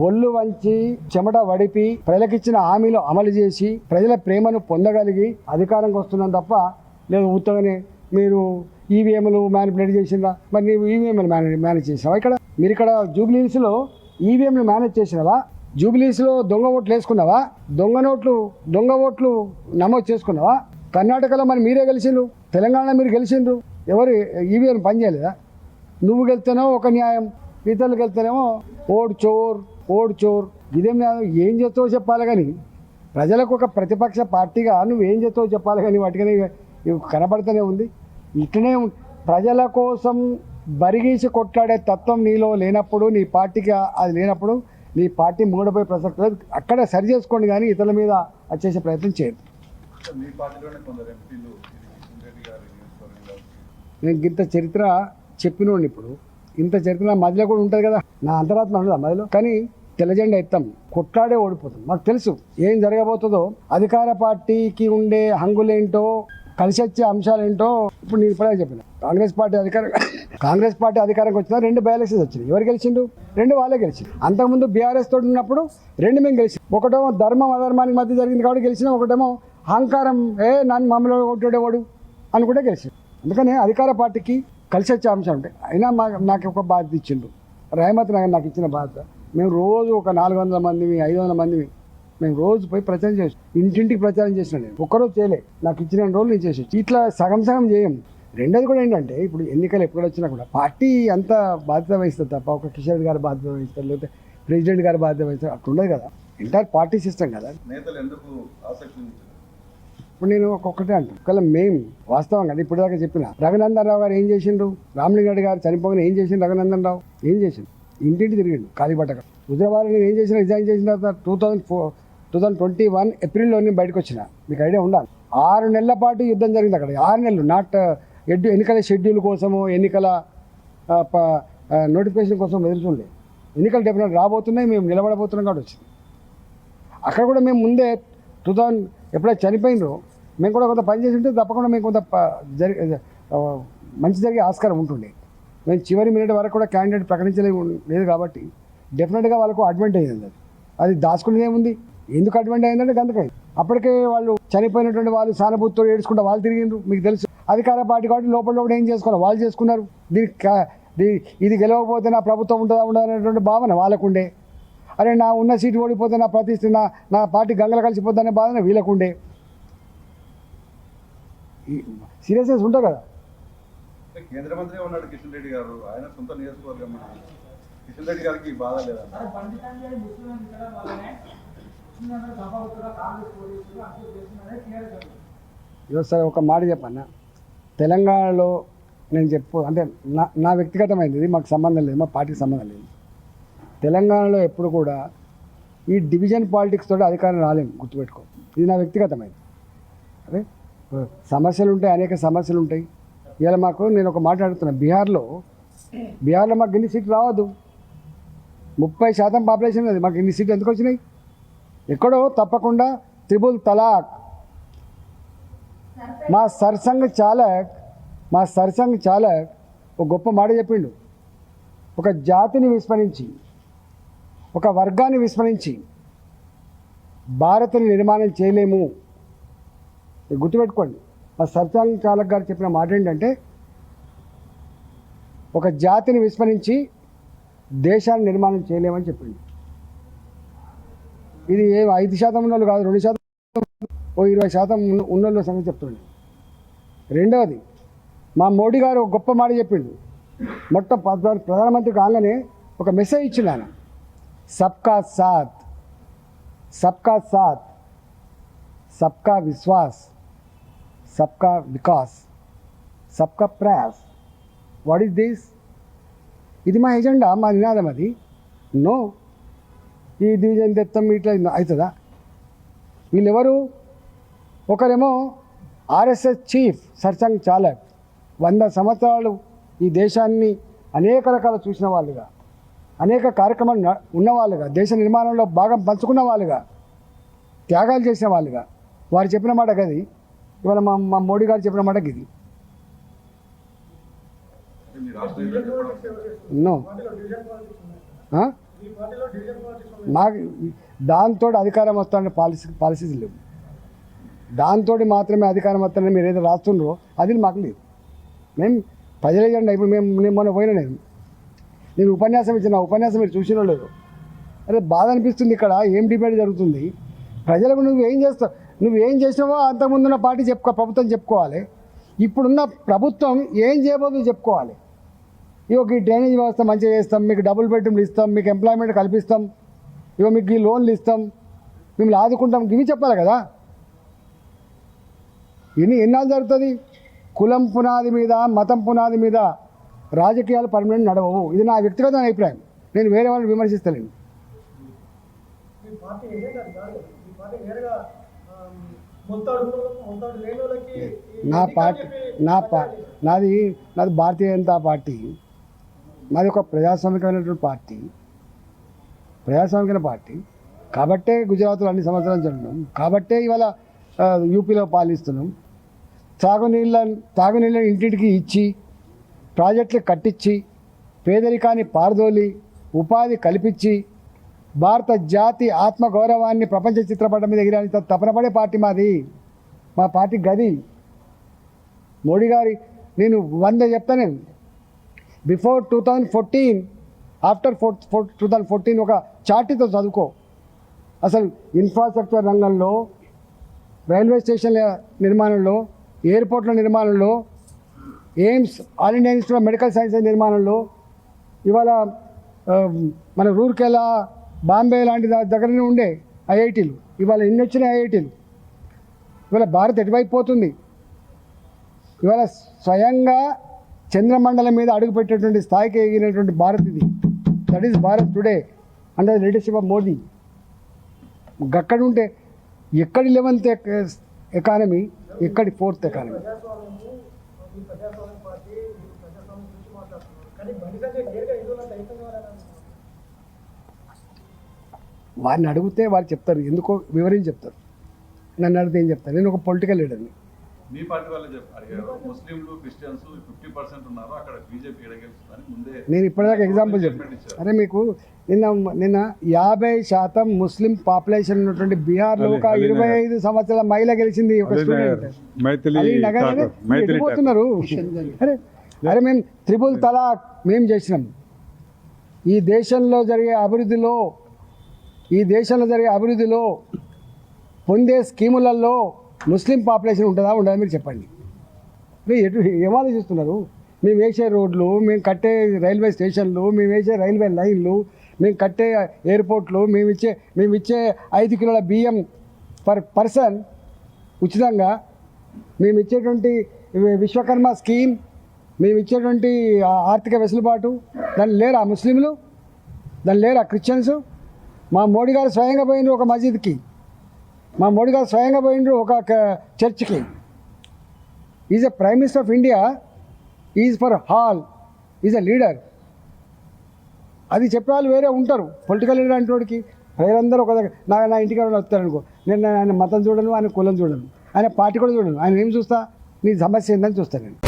ఒళ్ళు వంచి చెమట వడిపి ప్రజలకిచ్చిన హామీలు అమలు చేసి ప్రజల ప్రేమను పొందగలిగి అధికారంకి వస్తున్నాం తప్ప లేదు ఉత్తగానే మీరు ఈవీఎంలు మ్యానిపులేట్ చేసిందా మరి నీవు ఈవీఎంలు మేనేజ్ చేసినావా మీరు ఇక్కడ జూబ్లీహిల్స్లో ఈవీఎంలు మేనేజ్ చేసినావా జూబ్లీహిల్స్లో దొంగ ఓట్లు వేసుకున్నావా దొంగ ఓట్లు నమోదు చేసుకున్నావా కర్ణాటకలో మరి మీరే గెలిచిండ్రు తెలంగాణ మీరు గెలిచిండ్రు ఎవరు ఈవీఎం పనిచేయలేదా నువ్వు గెలిస్తేనో ఒక న్యాయం ఇతరులు గెలిస్తేనేమో ఓడ్ చోర్ ఇదేం ఏం చేస్తావో చెప్పాలి కానీ ప్రజలకు ఒక ప్రతిపక్ష పార్టీగా నువ్వు ఏం చేస్తావో చెప్పాలి కానీ వాటికనే కనబడుతూనే ఉంది ఇట్లనే ప్రజల కోసం బరిగీసి కొట్లాడే తత్వం నీలో లేనప్పుడు నీ పార్టీకి అది లేనప్పుడు నీ పార్టీ మూడపోయే ప్రసక్తి లేదు అక్కడ సరి చేసుకోండి కానీ ఇతరుల మీద వచ్చేసే ప్రయత్నం చేయదు నేను ఇంత చరిత్ర చెప్పినోండి ఇప్పుడు ఇంత చరిత్ర నా మధ్యలో కూడా ఉంటుంది కదా నా అంతరాత్మ ఉండదా మధ్యలో కానీ తెల్లజెండా ఎత్తాం కొట్లాడే ఓడిపోతాం మాకు తెలుసు ఏం జరగబోతుందో అధికార పార్టీకి ఉండే హంగులేంటో కలిసి వచ్చే అంశాలేంటో ఇప్పుడు నేను ఇప్పుడే చెప్పిన కాంగ్రెస్ పార్టీ అధికారంకి వచ్చినా 2 బై ఎలక్షన్స్ వచ్చినాయి ఎవరు గెలిచిండు 2 వాళ్ళే గెలిచిండు అంతకుముందు బీఆర్ఎస్ తోటి ఉన్నప్పుడు 2 మేము గెలిచి ఒకటేమో ధర్మం అధర్మానికి మధ్య జరిగింది కాబట్టి గెలిచిన ఒకటేమో అహంకారం నన్ను మమ్మల్ని ఓటేవాడు అని కూడా గెలిచిండు అందుకని అధికార పార్టీకి కలిసి వచ్చే అంశం ఉంటాయి అయినా నాకు ఒక బాధ్యత ఇచ్చిండు రేవంత్ నగర్ నాకు ఇచ్చిన బాధ్యత మేము రోజు ఒక 400 మందిని 500 మందిని మేము రోజు పోయి ప్రచారం చేసాం ఇంటింటికి ప్రచారం చేసిన నేను ఒక్కరోజు చేయలే నాకు ఇచ్చిన 2 రోజులు నేను చేసాను ఇట్లా సగం చేయం రెండోది కూడా ఏంటంటే ఇప్పుడు ఎన్నికలు ఎప్పుడు వచ్చినా కూడా పార్టీ అంత బాధ్యత వహిస్తుంది తప్ప ఒక కిషోర్ గారు బాధ్యత వహిస్తారు లేకపోతే ప్రెసిడెంట్ గారు బాధ్యత వహిస్తారు అట్లా ఉండదు కదా ఎంటైర్ పార్టీ సిస్టమ్ కదా ఇప్పుడు నేను ఒక్కొక్కటే అంటాను ఒకవేళ మేము వాస్తవం కదా ఇప్పుడు దాకా చెప్పిన రఘునందన్ రావు గారు ఏం చేసిండ్రు రామలింగరెడ్డి గారు చనిపోగానే ఏం చేసిండు రఘునందన్ రావు ఏం చేసిండు ఇంటింటి తిరిగిండు కాళీపట్టక హుజరాబాద్ నేను ఏం చేసిన రిజైన్ చేసిన తర్వాత 2021 ఏప్రిల్లో నేను బయటకు వచ్చిన మీకు ఐడియా ఉండాలి 6 నెలల పాటు యుద్ధం జరిగింది అక్కడ 6 నెలలు ఎన్నికల షెడ్యూల్ కోసము ఎన్నికల నోటిఫికేషన్ కోసం ఎదురుచూడలేదు ఎన్నికలు డెఫినెట్ రాబోతున్నాయి మేము నిలబడబోతున్నాం కాబట్టి వచ్చింది అక్కడ కూడా మేము ముందే 2000 ఎప్పుడైతే చనిపోయినరో మేము కూడా కొంత పని చేసి ఉంటే తప్పకుండా మేము కొంత మంచి జరిగే ఆస్కారం ఉంటుండే మేము చివరి మినిట్ వరకు కూడా క్యాండిడేట్ ప్రకటించలేదు కాబట్టి డెఫినెట్గా వాళ్ళకు అడ్వాంటేజ్ అయింది అది దాచుకునేది ఏముంది ఎందుకు అడ్వాంటేజ్ అయిందంటే అందుకని అప్పటికే వాళ్ళు చనిపోయినటువంటి వాళ్ళు సానుభూతితో ఏడ్చుకుంటూ వాళ్ళు తిరిగిండ్రు మీకు తెలుసు అధికార పార్టీ కాబట్టి లోపల ఏం చేసుకున్నారు వాళ్ళు చేసుకున్నారు ఇది గెలవకపోతే నా ప్రభుత్వం ఉంటుందా ఉండదు అనేటువంటి భావన వాళ్ళకుండే అరే నా ఉన్న సీటు ఓడిపోతే నా ప్రతిష్ఠ నా పార్టీ గంగలు కలిసిపోద్దనే భావన వీళ్ళకుండే సీరియస్నెస్ ఉంటుంది కదా కేంద్ర మంత్రి ఉన్నాడు కిషన్ రెడ్డి గారు ఆయన సొంత నియోజకవర్గం కిషన్ రెడ్డి గారికి బాధ లేదా సార్ ఒక మాట చెప్పన్నా తెలంగాణలో నేను అంటే నా వ్యక్తిగతమైనది ఇది మాకు సంబంధం లేదు మా పార్టీకి సంబంధం లేదు తెలంగాణలో ఎప్పుడు కూడా ఈ డివిజన్ పాలిటిక్స్ తోటి అధికారం రాలేము గుర్తుపెట్టుకో ఇది నా వ్యక్తిగతమైనది అదే సమస్యలు ఉంటాయి అనేక సమస్యలు ఉంటాయి ఇవాళ నేను ఒక మాట అడుగుతున్నా బీహార్లో మాకు ఇన్ని సీట్లు రావద్దు 30% పాపులేషన్ అది మాకు ఇన్ని సీట్లు ఎందుకు వచ్చినాయి ఎక్కడో తప్పకుండా త్రిబుల్ తలాక్ మా సర్సంఘ్ చాలక్ ఒక గొప్ప మాట చెప్పిండు ఒక జాతిని విస్మరించి ఒక వర్గాన్ని విస్మరించి భారత్ని నిర్మాణం చేయలేము గుర్తుపెట్టుకోండి మా సర్సంఘ్ చాలక్ గారు చెప్పిన మాట ఏంటంటే ఒక జాతిని విస్మరించి దేశాన్ని నిర్మాణం చేయలేమని చెప్పింది ఇది 5% ఉన్నోళ్ళు కాదు 2% 20% ఉన్నోళ్ళ సంగతి చెప్తుండే రెండవది మా మోడీ గారు ఒక గొప్ప మాట చెప్పిండు మొత్తం ప్రధానమంత్రి కాగానే ఒక మెసేజ్ ఇచ్చిండు ఆయన సబ్కా సాత్ సబ్కా విశ్వాస్ సబ్కా వికాస్ సబ్కా ప్రయాస్ వాట్ ఈస్ దిస్ ఇది మా ఎజెండా మా నినాదం అది నో ఈ డివిజన్ తెత్తం ఇట్లా అవుతుందా వీళ్ళెవరు ఒకరేమో ఆర్ఎస్ఎస్ చీఫ్ సర్సంఘ్ చాలక్ 100 సంవత్సరాలు ఈ దేశాన్ని అనేక రకాలు చూసిన వాళ్ళుగా అనేక కార్యక్రమాలు ఉన్నవాళ్ళుగా దేశ నిర్మాణంలో భాగం పంచుకున్న వాళ్ళుగా త్యాగాలు చేసిన వాళ్ళుగా వారు చెప్పిన మాట గది ఇవాళ మా మోడీ గారు చెప్పిన మాట గది నో మాకు దాంతో అధికారం వస్తానే పాలసీస్ లేవు. దాంతో మాత్రమే అధికారం వస్తానని మీరు ఏదో రాస్తుండ్రో అది మాకు లేదు. మేము ప్రజల ఎజెండా ఇప్పుడు నేను మొన్న పోయినా నేను ఉపన్యాసం ఇచ్చిన ఉపన్యాసం మీరు చూసినో లేదు. అరే బాధ అనిపిస్తుంది. ఇక్కడ ఏం డిబేట్ జరుగుతుంది? ప్రజలకు నువ్వేం చేస్తావు, నువ్వేం చేసినావో అంతకుముందున్న పార్టీ ప్రభుత్వం చెప్పుకోవాలి. ఇప్పుడున్న ప్రభుత్వం ఏం చేయబోతుందో చెప్పుకోవాలి. ఇగో ఈ డ్రైనేజ్ వ్యవస్థ మంచిగా చేస్తాం, మీకు డబుల్ బెడ్రూమ్లు ఇస్తాం, మీకు ఎంప్లాయ్మెంట్ కల్పిస్తాం, ఇగో మీకు ఈ లోన్లు ఇస్తాం, మిమ్మల్ని ఆదుకుంటాం, ఇవి చెప్పాలి కదా. ఎన్నాళ్ళు జరుగుతుంది? కులం పునాది మీద, మతం పునాది మీద రాజకీయాలు పర్మనెంట్ నడవవు. ఇది నా వ్యక్తిగత అభిప్రాయం. నేను వేరే వాళ్ళని విమర్శిస్తలేను. నాది భారతీయ జనతా పార్టీ. మాది ఒక ప్రజాస్వామికమైనటువంటి పార్టీ కాబట్టే గుజరాత్లో అన్ని సంవత్సరాలు జరుగుతున్నాం, కాబట్టే ఇవాళ యూపీలో పాలిస్తున్నాం. తాగునీళ్ళని ఇంటింటికి ఇచ్చి, ప్రాజెక్టులు కట్టించి, పేదరికాన్ని పారదోలి, ఉపాధి కల్పించి, భారత జాతి ఆత్మగౌరవాన్ని ప్రపంచ చిత్రపటం మీద ఎగిరాని తపన పడే పార్టీ మాది. మా పార్టీ గది. మోడీ గారి నేను 100 చెప్తాను. బిఫోర్ 2014, ఆఫ్టర్ 2014 ఒక చార్టీతో చదువుకో. అసలు ఇన్ఫ్రాస్ట్రక్చర్ రంగంలో, రైల్వే స్టేషన్ల నిర్మాణంలో, ఎయిర్పోర్ట్ల నిర్మాణంలో, AIIMS, all India institute of medical sciences నిర్మాణంలో, ఇవాళ మన రూర్కెలా, బాంబే లాంటి దగ్గరనే ఉండే ఐఐటీలు, ఇవాళ ఎన్ని వచ్చినాయి ఐఐటీలు. ఇవాళ భారత్ ఎటువైపు పోతుంది? ఇవాళ స్వయంగా చంద్రమండలం మీద అడుగుపెట్టేటువంటి స్థాయికి ఎగినటువంటి భారత్ ఇది. That is Bharat today under the leadership of Modi. అక్కడ ఉంటే ఎక్కడి 11th ఎకానమీ, ఎక్కడి 4th ఎకానమీ. వారిని అడిగితే వారు చెప్తారు, ఎందుకో వివరించి చెప్తారు. నన్ను అడిగితే ఏం చెప్తారు? నేను ఒక పొలిటికల్ లీడర్ని. మీ పార్టీ వాళ్ళే అడిగారు, ముస్లింలు క్రిస్టియన్స్ 50% ఉన్నారు, అక్కడ బీజేపీ ఎడగెలుస్తుందని ముందే. నేను ఇప్పటిదాకా ఎగ్జాంపుల్ చెప్పాను. అరే మీకు నిన్న 50% ముస్లిం పాపులేషన్ ఉన్నటువంటి బీహార్లో ఒక 25 సంవత్సరాల మహిళ గెలిచింది. ఒక స్టూడెంట్ పోతున్నారు. అరే మేము త్రిపుల్ తలాక్ మేము చేసినాం. ఈ దేశంలో జరిగే అభివృద్ధిలో పొందే స్కీములలో ముస్లిం పాపులేషన్ ఉంటుందా ఉండదా మీరు చెప్పండి. ఏం ఆలోచిస్తున్నారు? మేము వేసే రోడ్లు, మేము కట్టే రైల్వే స్టేషన్లు, మేము వేసే రైల్వే లైన్లు, మేము కట్టే ఎయిర్పోర్ట్లు, మేము ఇచ్చే 5 కిలోల బియ్యం పర్ పర్సన్ ఉచితంగా, మేము ఇచ్చేటువంటి విశ్వకర్మ స్కీమ్, మేము ఇచ్చేటువంటి ఆర్థిక వెసులుబాటు, దాన్ని లేరా ముస్లింలు? దాన్ని లేరా క్రిస్టియన్స్? మా మోడీ గారు స్వయంగా పోయినారు ఒక మసీద్కి, మా మోడీ గారు స్వయంగా పోయినారు ఒక చర్చ్కి. Is a prime minister of India, is for all, is a leader. అది చెప్పే వాళ్ళు వేరే ఉంటారు. పొలిటికల్ లీడర్ అంటే వాడికి ప్రజలందరూ ఒక దగ్గర నా ఇంటికి వస్తారనుకో, నేను ఆయన మతం చూడను, ఆయన కులం చూడను, ఆయన పార్టీ కూడా చూడను. ఆయన ఏం చూస్తా? నీ సమస్య ఏందని చూస్తాను నేను.